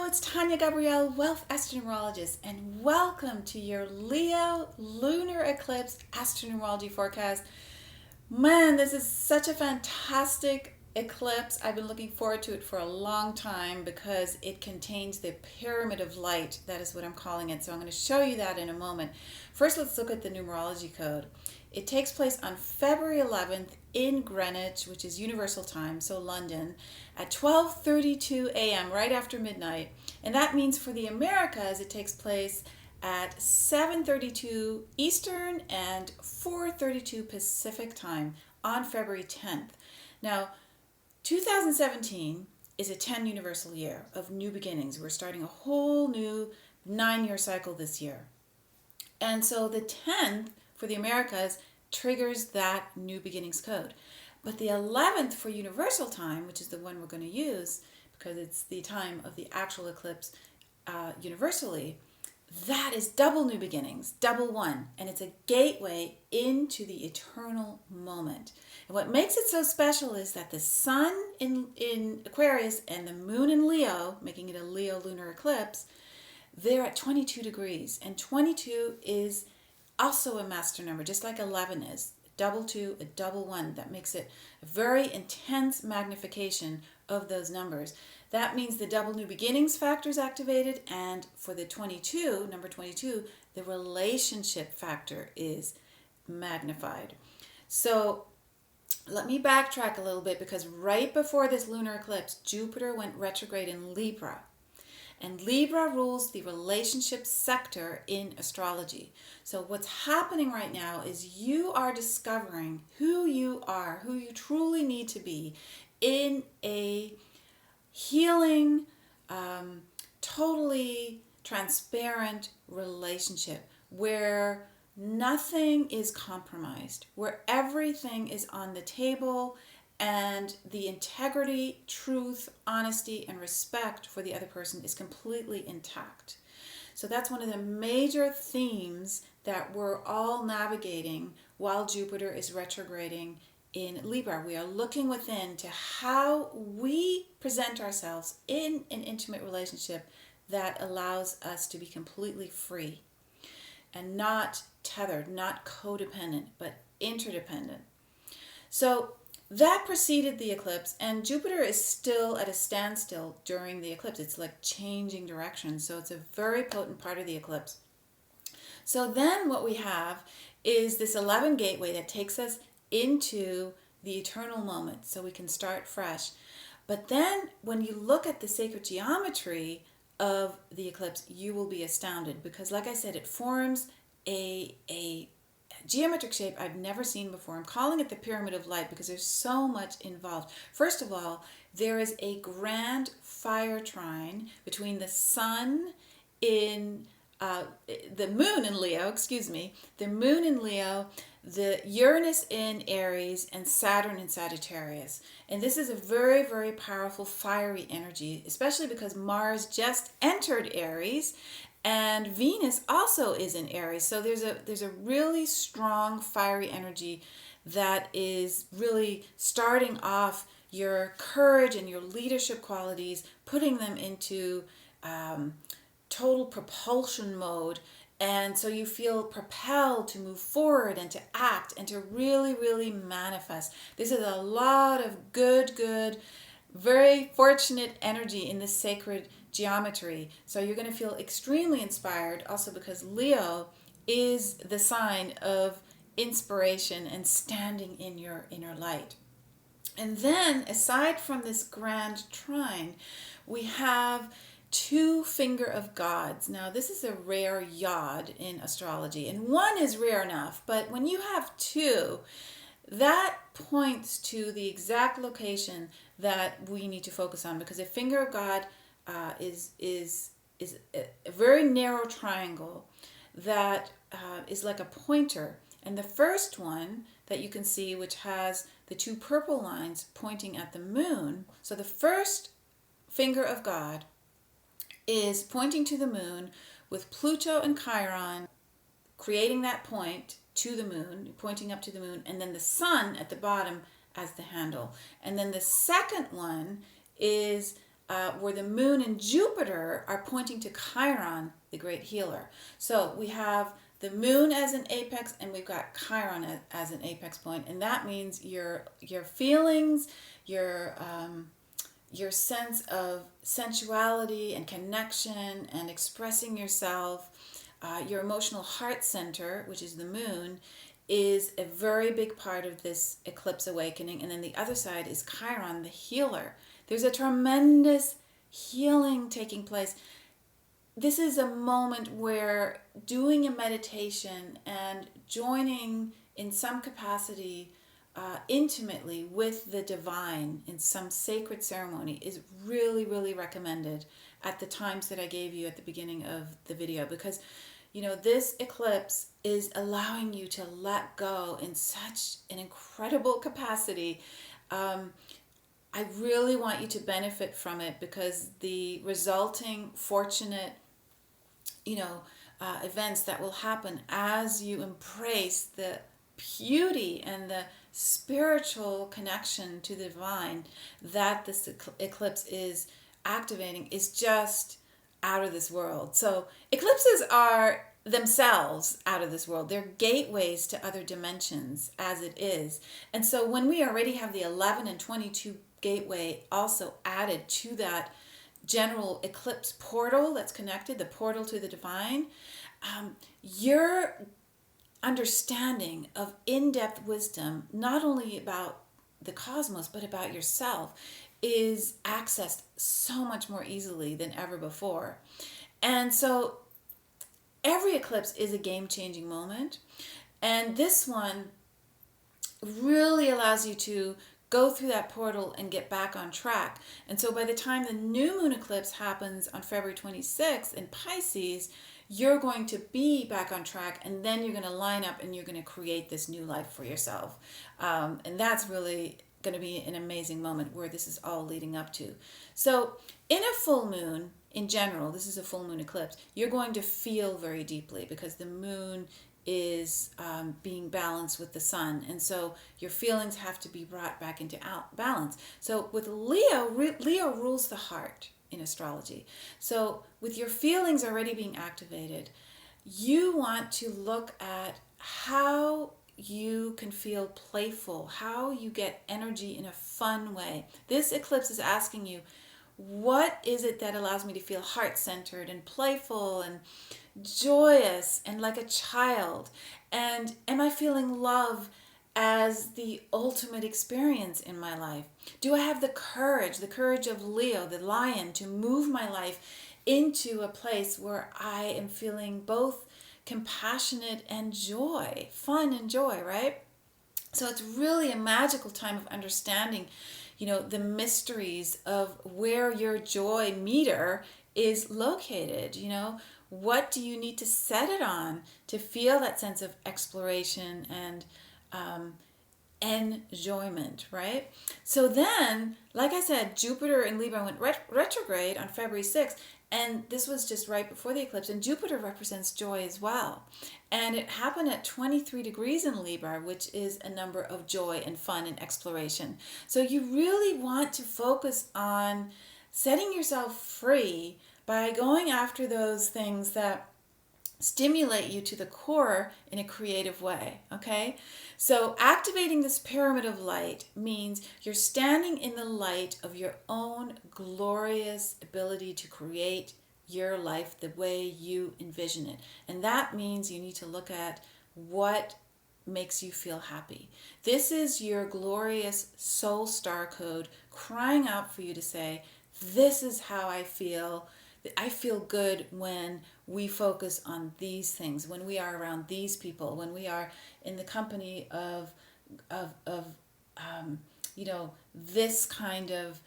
it's Tanya Gabrielle, Wealth Astronumerologist, and welcome to your Leo Lunar Eclipse Astronumerology forecast. Man, this is such a fantastic eclipse. I've been looking forward to it for a long time because it contains the pyramid of light. That is what I'm calling it. So I'm going to show you that in a moment. First, let's look at the numerology code. It takes place on February 11th in Greenwich, which is Universal Time, so London, at 12:32 a.m., right after midnight. And that means for the Americas, it takes place at 7:32 Eastern and 4:32 Pacific Time on February 10th. Now, 2017 is a 10 universal year of new beginnings. We're starting a whole new 9-year cycle this year. And so the 10th for the Americas triggers that new beginnings code. But the 11th for universal time, which is the one we're going to use because it's the time of the actual eclipse universally, that is double new beginnings, double one. And it's a gateway into the eternal moment. And what makes it so special is that the sun in Aquarius and the moon in Leo, making it a Leo lunar eclipse, they're at 22 degrees. And 22 is also a master number, just like 11 is. Double two, a double one. That makes it a very intense magnification of those numbers. That means the double new beginnings factor is activated, and for the 22, number 22, the relationship factor is magnified. So let me backtrack a little bit, because right before this lunar eclipse, Jupiter went retrograde in Libra. And Libra rules the relationship sector in astrology. So what's happening right now is you are discovering who you are, who you truly need to be in a healing, totally transparent relationship where nothing is compromised, where everything is on the table, and the integrity, truth, honesty, and respect for the other person is completely intact. So that's one of the major themes that we're all navigating while Jupiter is retrograding in Libra. We are looking within to how we present ourselves in an intimate relationship that allows us to be completely free and not tethered, not codependent, but interdependent. So that preceded the eclipse, and Jupiter is still at a standstill during the eclipse. It's like changing direction, so it's a very potent part of the eclipse. So then what we have is this 11 gateway that takes us into the eternal moment, so we can start fresh. But then when you look at the sacred geometry of the eclipse, you will be astounded, because like I said, it forms a geometric shape I've never seen before. I'm calling it the pyramid of light because there's so much involved. First of all, there is a grand fire trine between the sun in the moon in Leo, the moon in Leo, the Uranus in Aries, and Saturn in Sagittarius. And this is a very, very powerful fiery energy, especially because Mars just entered Aries, and Venus also is in Aries. So there's a really strong fiery energy that is really starting off your courage and your leadership qualities, putting them into total propulsion mode. And so you feel propelled to move forward and to act and to really, really manifest. This is a lot of good, very fortunate energy in this sacred geometry. So you're going to feel extremely inspired, also because Leo is the sign of inspiration and standing in your inner light. And then, aside from this grand trine, we have two finger of gods. Now, this is a rare yod in astrology, and one is rare enough, but when you have two, that points to the exact location that we need to focus on, because a finger of God is a very narrow triangle that is like a pointer. And the first one that you can see, which has the two purple lines pointing at the moon, so the first finger of God is pointing to the moon with Pluto and Chiron creating that point to the moon, pointing up to the moon, and then the sun at the bottom as the handle. And then the second one is where the moon and Jupiter are pointing to Chiron, the great healer. So we have the moon as an apex, and we've got Chiron as an apex point, and that means your feelings, your sense of sensuality and connection and expressing yourself, your emotional heart center, which is the moon, is a very big part of this eclipse awakening. And then the other side is Chiron, the healer. There's a tremendous healing taking place. This is a moment where doing a meditation and joining in some capacity intimately with the divine in some sacred ceremony is really, really recommended at the times that I gave you at the beginning of the video, because this eclipse is allowing you to let go in such an incredible capacity. I really want you to benefit from it, because the resulting fortunate events that will happen as you embrace the beauty and the spiritual connection to the divine that this eclipse is activating is just out of this world. So eclipses are themselves out of this world. They're gateways to other dimensions as it is. And so when we already have the 11 and 22 gateway also added to that general eclipse portal that's connected, the portal to the divine, your understanding of in-depth wisdom, not only about the cosmos, but about yourself, is accessed so much more easily than ever before. And so every eclipse is a game-changing moment. And this one really allows you to go through that portal and get back on track. And so by the time the new moon eclipse happens on February 26th in Pisces, you're going to be back on track, and then you're going to line up and you're going to create this new life for yourself. And that's really going to be an amazing moment where this is all leading up to. So in a full moon, in general, this is a full moon eclipse, you're going to feel very deeply because the moon is being balanced with the sun, and so your feelings have to be brought back into balance. So with Leo rules the heart in astrology. So with your feelings already being activated, you want to look at how you can feel playful, how you get energy in a fun way. This eclipse is asking you, what is it that allows me to feel heart-centered and playful and joyous and like a child? And am I feeling love as the ultimate experience in my life? Do I have the courage of Leo, the lion, to move my life into a place where I am feeling both compassionate and joy, fun and joy, right? So it's really a magical time of understanding, the mysteries of where your joy meter is located. What do you need to set it on to feel that sense of exploration and enjoyment, right? So then, like I said, Jupiter in Libra went retrograde on February 6th, and this was just right before the eclipse, and Jupiter represents joy as well. And it happened at 23 degrees in Libra, which is a number of joy and fun and exploration. So you really want to focus on setting yourself free by going after those things that stimulate you to the core in a creative way, okay? So activating this pyramid of light means you're standing in the light of your own glorious ability to create your life the way you envision it. And that means you need to look at what makes you feel happy. This is your glorious soul star code crying out for you to say, this is how I feel. I feel good when we focus on these things, when we are around these people, when we are in the company of this kind of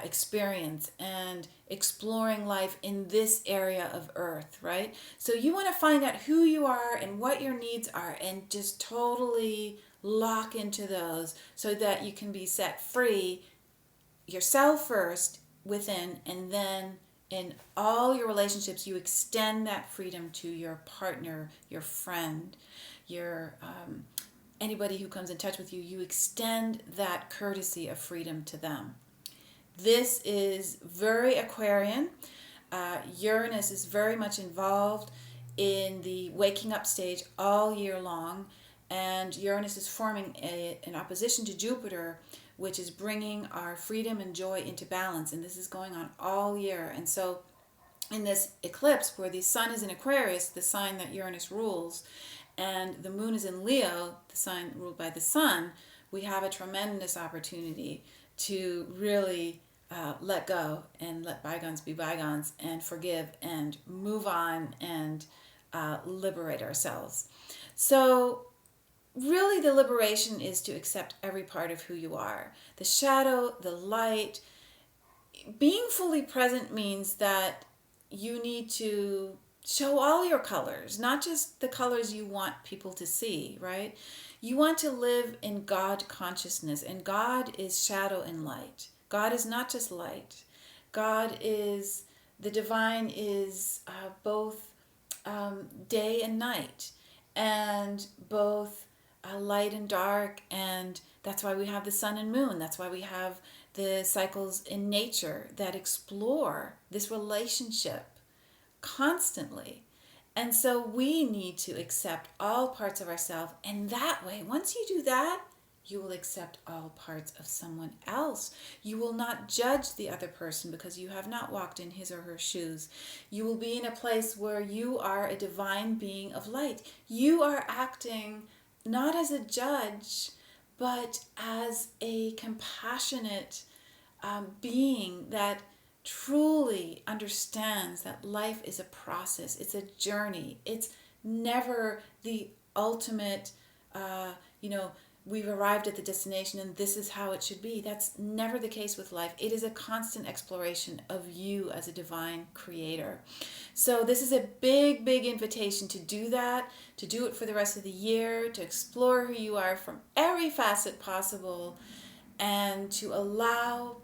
experience and exploring life in this area of earth, right? So you want to find out who you are and what your needs are and just totally lock into those so that you can be set free yourself first within, and then in all your relationships, you extend that freedom to your partner, your friend, your anybody who comes in touch with you. You extend that courtesy of freedom to them. This is very Aquarian. Uranus is very much involved in the waking up stage all year long, and Uranus is forming an opposition to Jupiter, which is bringing our freedom and joy into balance, and this is going on all year. And so in this eclipse where the sun is in Aquarius, the sign that Uranus rules, and the moon is in Leo, the sign ruled by the sun, we have a tremendous opportunity to really let go and let bygones be bygones and forgive and move on and liberate ourselves. So really the liberation is to accept every part of who you are. The shadow, the light. Being fully present means that you need to show all your colors, not just the colors you want people to see, right? You want to live in God consciousness, and God is shadow and light. God is not just light. God is, the divine is both day and night, and both light and dark, and that's why we have the sun and moon. That's why we have the cycles in nature that explore this relationship constantly. And so we need to accept all parts of ourselves. And that way, once you do that, you will accept all parts of someone else. You will not judge the other person because you have not walked in his or her shoes. You will be in a place where you are a divine being of light. You are acting not as a judge, but as a compassionate being that truly understands that life is a process, it's a journey, it's never the ultimate, we've arrived at the destination and this is how it should be. That's never the case with life. It is a constant exploration of you as a divine creator. So this is a big, big invitation to do that, to do it for the rest of the year, to explore who you are from every facet possible, and to allow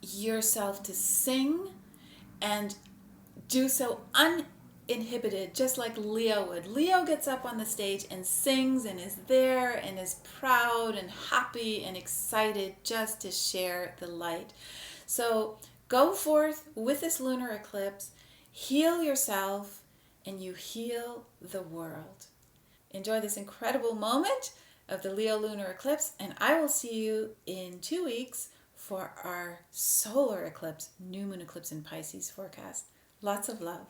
yourself to sing and do so uninhibited, just like Leo would. Leo gets up on the stage and sings and is there and is proud and happy and excited just to share the light. So go forth with this lunar eclipse, heal yourself, and you heal the world. Enjoy this incredible moment of the Leo lunar eclipse, and I will see you in 2 weeks for our solar eclipse, new moon eclipse in Pisces forecast. Lots of love.